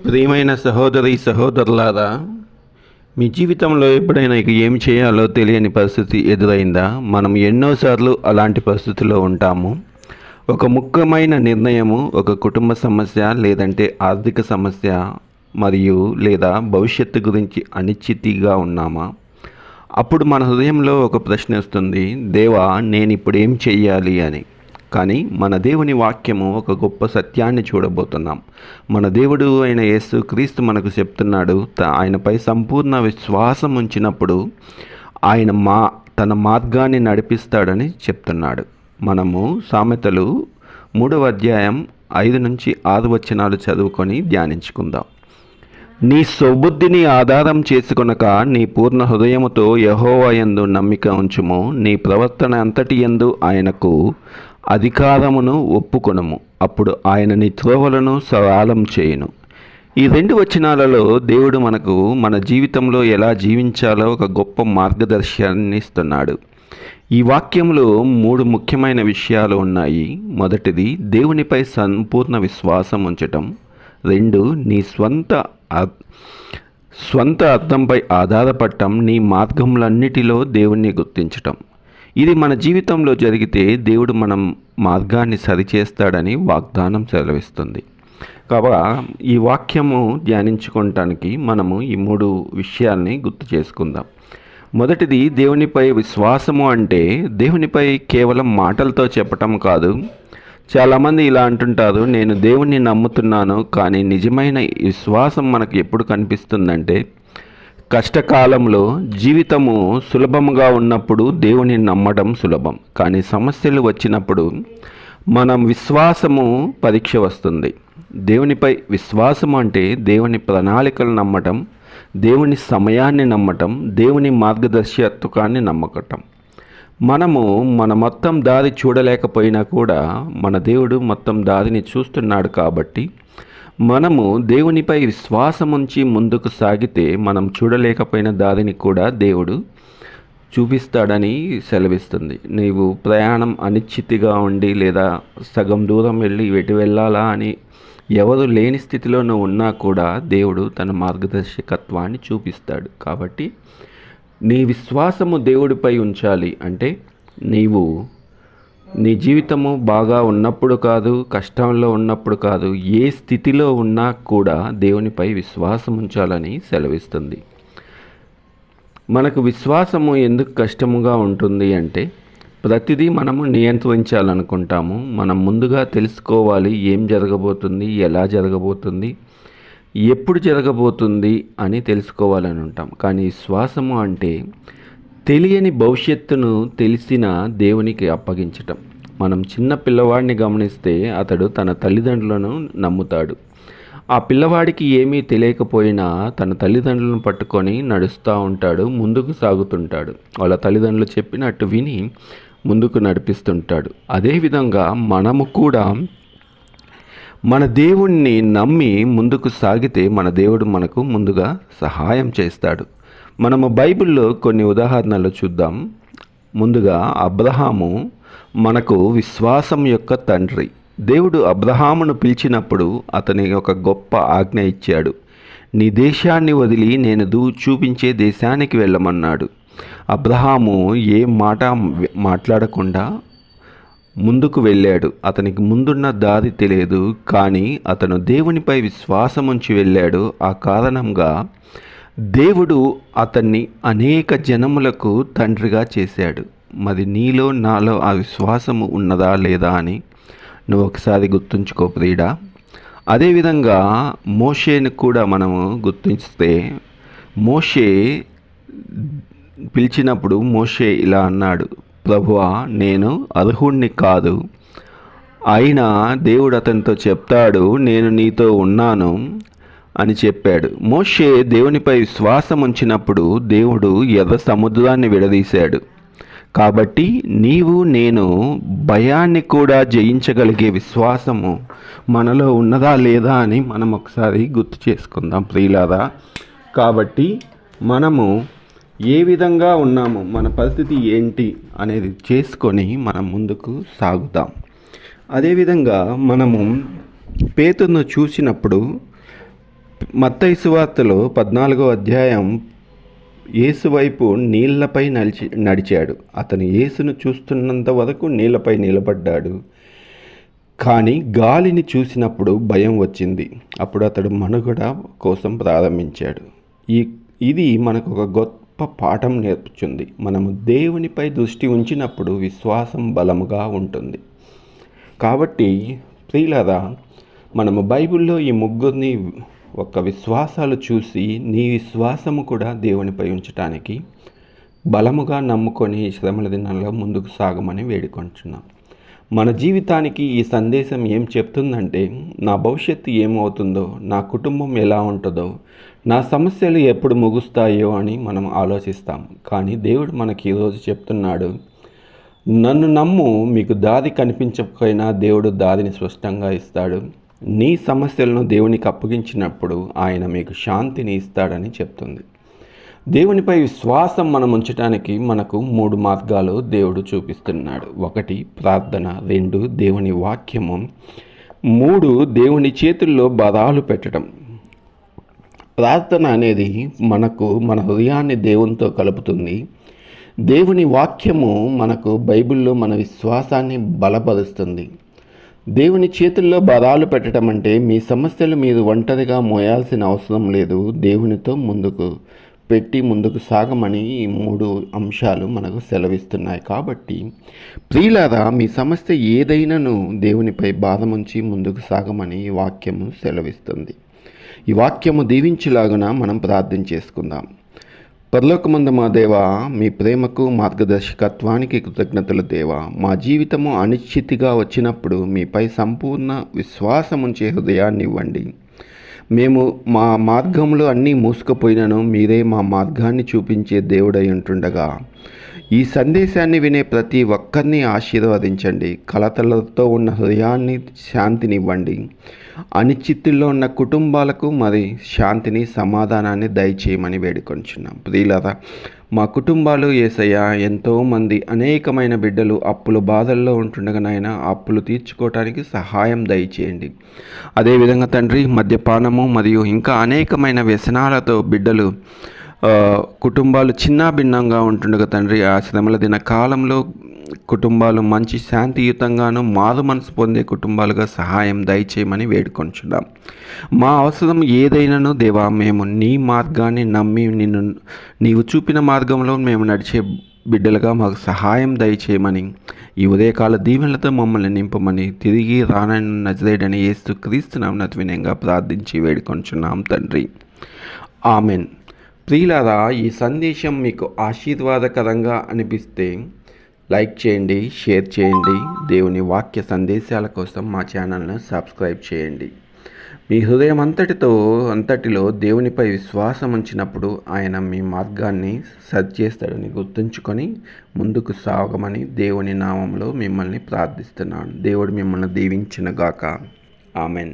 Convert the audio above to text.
ప్రియమైన సహోదరి సహోదరులారా, మీ జీవితంలో ఎప్పుడైనా ఇక ఏం చేయాలో తెలియని పరిస్థితి ఎదురైందా? మనం ఎన్నోసార్లు అలాంటి పరిస్థితుల్లో ఉంటాము. ఒక ముఖ్యమైన నిర్ణయము, ఒక కుటుంబ సమస్య, లేదంటే ఆర్థిక సమస్య మరియు లేదా భవిష్యత్తు గురించి అనిశ్చితిగా ఉన్నామా? అప్పుడు మన హృదయంలో ఒక ప్రశ్న వస్తుంది, దేవా, నేను ఇప్పుడు ఏం చెయ్యాలి అని. కానీ మన దేవుని వాక్యము ఒక గొప్ప సత్యాన్ని చూడబోతున్నాం. మన దేవుడు అయిన యేసు క్రీస్తు మనకు చెప్తున్నాడు, ఆయనపై సంపూర్ణ విశ్వాసం ఉంచినప్పుడు ఆయన తన మార్గాన్ని నడిపిస్తాడని చెప్తున్నాడు. మనము సామెతలు 3వ అధ్యాయం 5-6 వచనాలు చదువుకొని ధ్యానించుకుందాం. నీ స్వబుద్ధిని ఆధారం చేసుకొనక నీ పూర్ణ హృదయముతో యెహోవా యందు నమ్మిక ఉంచుము. నీ ప్రవర్తన అంతటి యందు ఆయనకు అధికారమును ఒప్పుకొనుము. అప్పుడు ఆయన నీ త్రోవలను సరళం చేయును. ఈ 2 వచనాలలో దేవుడు మనకు మన జీవితంలో ఎలా జీవించాలో ఒక గొప్ప మార్గదర్శనాన్ని ఇస్తున్నాడు. ఈ వాక్యంలో 3 ముఖ్యమైన విషయాలు ఉన్నాయి. మొదటిది, దేవునిపై సంపూర్ణ విశ్వాసం ఉంచటం. 2, నీ స్వంత అర్థంపై ఆధారపడటం. నీ మార్గములన్నిటిలో దేవుణ్ణి గుర్తించటం. ఇది మన జీవితంలో జరిగితే దేవుడు మనం మార్గాన్ని సరిచేస్తాడని వాగ్దానం సెలవిస్తుంది. కాబట్టి ఈ వాక్యము ధ్యానించుకోవటానికి మనము ఈ 3 విషయాల్ని గుర్తు చేసుకుందాం. మొదటిది, దేవునిపై విశ్వాసము అంటే దేవునిపై కేవలం మాటలతో చెప్పటం కాదు. చాలామంది ఇలా అంటుంటారు, నేను దేవుణ్ణి నమ్ముతున్నాను, కానీ నిజమైన విశ్వాసం మనకు ఎప్పుడు కనిపిస్తుందంటే కష్టకాలంలో. జీవితము సులభముగా ఉన్నప్పుడు దేవుని నమ్మడం సులభం, కానీ సమస్యలు వచ్చినప్పుడు మనం విశ్వాసము పరీక్ష వస్తుంది. దేవునిపై విశ్వాసము అంటే దేవుని ప్రణాళికలు నమ్మటం, దేవుని సమయాన్ని నమ్మటం, దేవుని మార్గదర్శకత్వాన్ని నమ్మకటం. మనము మన మొత్తం దారి చూడలేకపోయినా కూడా మన దేవుడు మొత్తం దారిని చూస్తున్నాడు. కాబట్టి మనము దేవునిపై విశ్వాసం ఉంచి ముందుకు సాగితే మనం చూడలేకపోయిన దారిని కూడా దేవుడు చూపిస్తాడని సెలవిస్తుంది. నీవు ప్రయాణం అనిశ్చితిగా ఉండి లేదా సగం దూరం వెళ్ళి ఎటు వెళ్ళాలా అని ఎవరు లేని స్థితిలో నువ్వు ఉన్నా కూడా దేవుడు తన మార్గదర్శకత్వాన్ని చూపిస్తాడు. కాబట్టి నీ విశ్వాసము దేవుడిపై ఉంచాలి. అంటే నీవు నీ జీవితము బాగా ఉన్నప్పుడు కాదు, కష్టంలో ఉన్నప్పుడు కాదు, ఏ స్థితిలో ఉన్నా కూడా దేవునిపై విశ్వాసం ఉంచాలని సెలవిస్తుంది. మనకు విశ్వాసము ఎందుకు కష్టముగా ఉంటుంది అంటే ప్రతిదీ మనము నియంత్రించాలనుకుంటాము. మనం ముందుగా తెలుసుకోవాలి ఏం జరగబోతుంది, ఎలా జరగబోతుంది, ఎప్పుడు జరగబోతుంది అని తెలుసుకోవాలని ఉంటాం. కానీ విశ్వాసము అంటే తెలియని భవిష్యత్తును తెలిసిన దేవునికి అప్పగించటం. మనం చిన్న పిల్లవాడిని గమనిస్తే అతడు తన తల్లిదండ్రులను నమ్ముతాడు. ఆ పిల్లవాడికి ఏమీ తెలియకపోయినా తన తల్లిదండ్రులను పట్టుకొని నడుస్తూ ఉంటాడు, ముందుకు సాగుతుంటాడు. వాళ్ళ తల్లిదండ్రులు చెప్పినట్టు విని ముందుకు నడిపిస్తుంటాడు. అదేవిధంగా మనము కూడా మన దేవుణ్ణి నమ్మి ముందుకు సాగితే మన దేవుడు మనకు ముందుగా సహాయం చేస్తాడు. మనము బైబిల్లో కొన్ని ఉదాహరణలు చూద్దాం. ముందుగా అబ్రహాము మనకు విశ్వాసం యొక్క తండ్రి. దేవుడు అబ్రహామును పిలిచినప్పుడు అతని ఒక గొప్ప ఆజ్ఞ ఇచ్చాడు. నీ దేశాన్ని వదిలి నేను చూపించే దేశానికి వెళ్ళమన్నాడు. అబ్రహాము ఏ మాట మాట్లాడకుండా ముందుకు వెళ్ళాడు. అతనికి ముందున్న దారి తెలియదు, కానీ అతను దేవునిపై విశ్వాసం ఉంచి వెళ్ళాడు. ఆ కారణంగా దేవుడు అతన్ని అనేక జనములకు తండ్రిగా చేశాడు. మరి నీలో నాలో ఆ విశ్వాసము ఉన్నదా లేదా అని నువ్వు ఒకసారి గుర్తుంచుకో ప్రియుడా. అదేవిధంగా మోషేను కూడా మనము గుర్తిస్తే, మోషే పిలిచినప్పుడు మోషే ఇలా అన్నాడు, ప్రభువా, నేను అర్హుణ్ణి కాదు, అయినా దేవుడు అతనితో చెప్తాడు, నేను నీతో ఉన్నాను అని చెప్పాడు. మోషే దేవునిపై విశ్వాసం ఉంచినప్పుడు దేవుడు ఎర్ర సముద్రాన్ని విడదీశాడు. కాబట్టి నీవు నేను భయాన్ని కూడా జయించగలిగే విశ్వాసము మనలో ఉన్నదా లేదా అని మనం ఒకసారి గుర్తు చేసుకుందాం ప్రియులారా. కాబట్టి మనము ఏ విధంగా ఉన్నాము, మన పరిస్థితి ఏంటి అనేది చేసుకొని మనం ముందుకు సాగుతాం. అదేవిధంగా మనము పేతురును చూసినప్పుడు మత్తయి సువార్తలో 14వ అధ్యాయం యేసు వైపు నీళ్లపై నడిచాడు. అతను యేసును చూస్తున్నంత వరకు నీళ్లపై నిలబడ్డాడు. కానీ గాలిని చూసినప్పుడు భయం వచ్చింది. అప్పుడు అతడు మనుగడ కోసం ప్రారంభించాడు. ఇది మనకు ఒక గొప్ప పాఠం నేర్పుతుంది. మనము దేవునిపై దృష్టి ఉంచినప్పుడు విశ్వాసం బలముగా ఉంటుంది. కాబట్టి ప్రియులారా, మనము బైబిల్లో ఈ ముగ్గురిని ఒక విశ్వాసాలు చూసి నీ విశ్వాసము కూడా దేవునిపై ఉంచటానికి బలముగా నమ్ముకొని ఈ శ్రమల దినాల్లో ముందుకు సాగమని వేడుకుంటున్నాం. మన జీవితానికి ఈ సందేశం ఏం చెప్తుందంటే, నా భవిష్యత్తు ఏమవుతుందో, నా కుటుంబం ఎలా ఉంటుందో, నా సమస్యలు ఎప్పుడు ముగుస్తాయో అని మనం ఆలోచిస్తాం. కానీ దేవుడు మనకి ఈరోజు చెప్తున్నాడు, నన్ను నమ్ము, మీకు దారి కనిపించకపోయినా దేవుడు దారిని స్పష్టంగా ఇస్తాడు. నీ సమస్యలను దేవునికి అప్పగించినప్పుడు ఆయన మీకు శాంతిని ఇస్తాడని చెప్తుంది. దేవునిపై విశ్వాసం మనం ఉంచడానికి మనకు 3 మార్గాలు దేవుడు చూపిస్తున్నాడు. 1 ప్రార్థన, 2 దేవుని వాక్యము, 3 దేవుని చేతుల్లో బలాలు పెట్టడం. ప్రార్థన అనేది మన హృదయాన్ని దేవునితో కలుపుతుంది. దేవుని వాక్యము మనకు బైబిల్లో మన విశ్వాసాన్ని బలపరుస్తుంది. దేవుని చేతుల్లో బలాలు పెట్టడం అంటే మీ సమస్యలు మీరు ఒంటరిగా మోయాల్సిన అవసరం లేదు. దేవునితో ముందుకు సాగమని ఈ 3 అంశాలు మనకు సెలవిస్తున్నాయి. కాబట్టి ప్రియులారా, మీ సమస్య ఏదైనాను దేవునిపై భారముంచి ముందుకు సాగమని ఈ వాక్యము సెలవిస్తుంది. ఈ వాక్యము దీవించులాగున మనం ప్రార్థన చేసుకుందాం. పరలోకమందు మా దేవా, మీ ప్రేమకు మార్గదర్శకత్వానికి కృతజ్ఞతలు దేవా. మా జీవితము అనిశ్చితిగా వచ్చినప్పుడు మీపై సంపూర్ణ విశ్వాసం ఉంచే హృదయాన్ని ఇవ్వండి. మేము మా మార్గంలో అన్నీ మూసుకుపోయినను మీరే మా మార్గాన్ని చూపించే దేవుడై ఉంటుండగా ఈ సందేశాన్ని వినే ప్రతి ఒక్కరిని ఆశీర్వదించండి. కలతలతో ఉన్న హృదయాన్ని శాంతినివ్వండి. అనిశ్చితుల్లో ఉన్న కుటుంబాలకు మరి శాంతిని, సమాధానాన్ని దయచేయమని వేడుకొంచున్నాం. ప్రియులారా, మా కుటుంబాలు యేసయ్యా, ఎంతోమంది అనేకమైన బిడ్డలు అప్పుల బాధల్లో ఉంటుండగానైనా అప్పులు తీర్చుకోవటానికి సహాయం దయచేయండి. అదేవిధంగా తండ్రి, మద్యపానము మరియు ఇంకా అనేకమైన వ్యసనాలతో బిడ్డలు కుటుంబాలు చిన్నాభిన్నంగా ఉంటుండగా తండ్రి, ఆ శ్రమల దిన కాలంలో కుటుంబాలు మంచి శాంతియుతంగాను మారు మనసు పొందే కుటుంబాలుగా సహాయం దయచేయమని వేడుకొంచున్నాం. మా అవసరం ఏదైనాను దేవా, మేము నీ మార్గాన్ని నమ్మి నీవు చూపిన మార్గంలో మేము నడిచే బిడ్డలుగా మాకు సహాయం దయచేయమని, ఈ ఉదయకాల దీవెనలతో మమ్మల్ని నింపమని, తిరిగి రానని నజరేయుడైన యేసు క్రీస్తు నామమున వినయంగా ప్రార్థించి వేడుకొంచున్నాం తండ్రి. ఆమెన్. ప్రియులారా, ఈ సందేశం మీకు ఆశీర్వాదకరంగా అనిపిస్తే లైక్ చేయండి, షేర్ చేయండి. దేవుని వాక్య సందేశాల కోసం మా ఛానల్ను సబ్స్క్రైబ్ చేయండి. మీ హృదయం అంతటిలో దేవునిపై విశ్వాసం ఉంచినప్పుడు ఆయన మీ మార్గాన్ని సరిచేస్తాడని గుర్తుంచుకొని ముందుకు సాగమని దేవుని నామంలో మిమ్మల్ని ప్రార్థిస్తున్నాను. దేవుడు మిమ్మల్ని దీవించునుగాక. ఆమెన్.